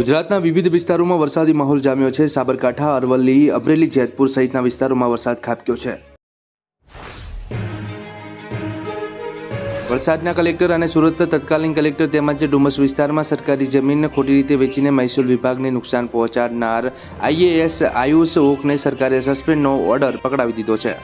ગુજરાતના વિવિધ વિસ્તારોમાં વરસાદી માહોલ જામ્યો છે। સાબરકાંઠા, અરવલ્લી, અમરેલી, જેતપુર સહિતના વિસ્તારોમાં વરસાદ ખાબક્યો છે। વલસાડના કલેક્ટર અને સુરત તત્કાલીન કલેક્ટર તેમજ ડુમસ વિસ્તારમાં સરકારી જમીન ખોટી રીતે વેચીને મહેસૂલ વિભાગને નુકસાન પહોંચાડનાર આઈએએસ આયુષ ઓકને સરકારે સસ્પેન્ડનો ઓર્ડર પકડાવી દીધો છે।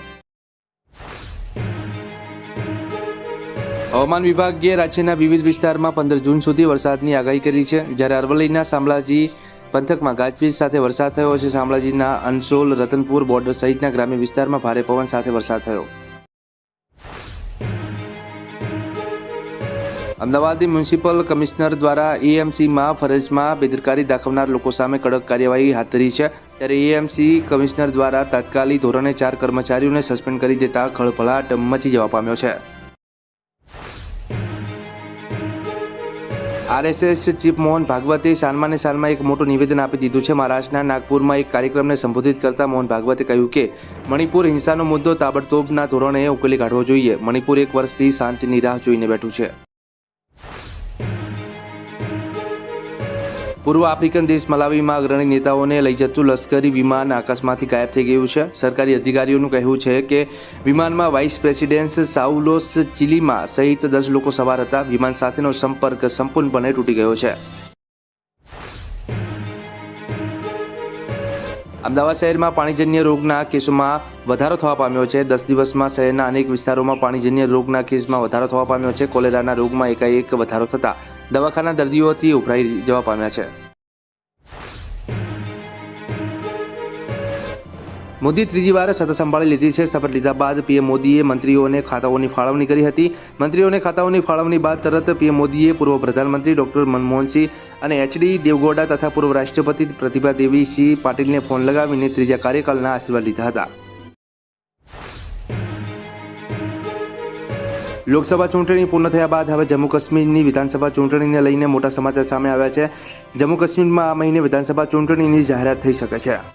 હવામાન વિભાગે રાજ્યના વિવિધ વિસ્તારમાં 15 જૂન સુધી વરસાદની આગાહી કરી છે। જ્યારે અરવલ્લીના શામળાજી પંથકમાં ગાજવીજ સાથે વરસાદ થયો છે। શામળાજીના અનસોલ, રતનપુર બોર્ડર સહિતના ગ્રામ્ય વિસ્તારમાં ભારે પવન સાથે વરસાદ થયો। અમદાવાદની મ્યુનિસિપલ કમિશનર દ્વારા એએમસીમાં ફરજમાં બેદરકારી દાખવનાર લોકો સામે કડક કાર્યવાહી હાથ ધરી છે। ત્યારે એએમસી કમિશનર દ્વારા તાત્કાલિક ધોરણે 4 કર્મચારીઓને સસ્પેન્ડ કરી દેતા ખળભળાટ મચી જવા પામ્યો છે। આરએસએસ ચીફ મોહન ભાગવતે સાલમાં એક મોટું નિવેદન આપી દીધું છે। મહારાષ્ટ્રના નાગપુરમાં એક કાર્યક્રમને સંબોધિત કરતા મોહન ભાગવતે કહ્યું કે મણિપુર હિંસાનો મુદ્દો તાબડતોબના ધોરણે ઉકેલી કાઢવો જોઈએ। મણિપુર 1 વર્ષથી શાંતિની રાહ જોઈને બેઠું છે। પૂર્વ આફ્રિકન દેશ મલાવીમાં અગ્રણી નેતાઓને લઈ જતું લશ્કરી વિમાન આકાશમાંથી ગાયબ થઈ ગયું છે। સરકારી અધિકારીઓનું કહેવું છે કે વિમાનમાં વાઇસ પ્રેસિડેન્ટ સાઉલોસ ચિલીમા સહિત 10 લોકો સવાર હતા। વિમાન સાથેનો સંપર્ક સંપૂર્ણપણે તૂટી ગયો છે। અમદાવાદ શહેરમાં પાણીજન્ય રોગના કેસોમાં વધારો થવા પામ્યો છે। 10 દિવસમાં શહેરના અનેક વિસ્તારોમાં પાણીજન્ય રોગના કેસમાં વધારો થવા પામ્યો છે। કોલેરાના રોગમાં એકાએક વધારો થતા દવાખાના દર્દીઓથી ઉભરાઈ જવા પામ્યા છે। મોદી ત્રીજી વાર સત્તા સંભાળી લીધી છે। શપથ લીધા બાદ પીએમ મોદીએ મંત્રીઓને ખાતાઓની ફાળવણી કરી હતી। મંત્રીઓને ખાતાઓની ફાળવણી બાદ તરત પીએમ મોદીએ પૂર્વ પ્રધાનમંત્રી ડોક્ટર મનમોહનસિંહ અને એચડી દેવગૌડા તથા પૂર્વ રાષ્ટ્રપતિ પ્રતિભા દેવીસિંહ પાટીલને ફોન લગાવીને ત્રીજા કાર્યકાળના આશીર્વાદ લીધા હતા। લોકસભા ચૂંટણી પૂર્ણ થયા બાદ હવે જમ્મુ કાશ્મીરની વિધાનસભા ચૂંટણીને લઈને મોટા સમાચાર સામે આવ્યા છે। જમ્મુ કાશ્મીરમાં આ મહિને વિધાનસભા ચૂંટણીની જાહેરાત થઈ શકે છે।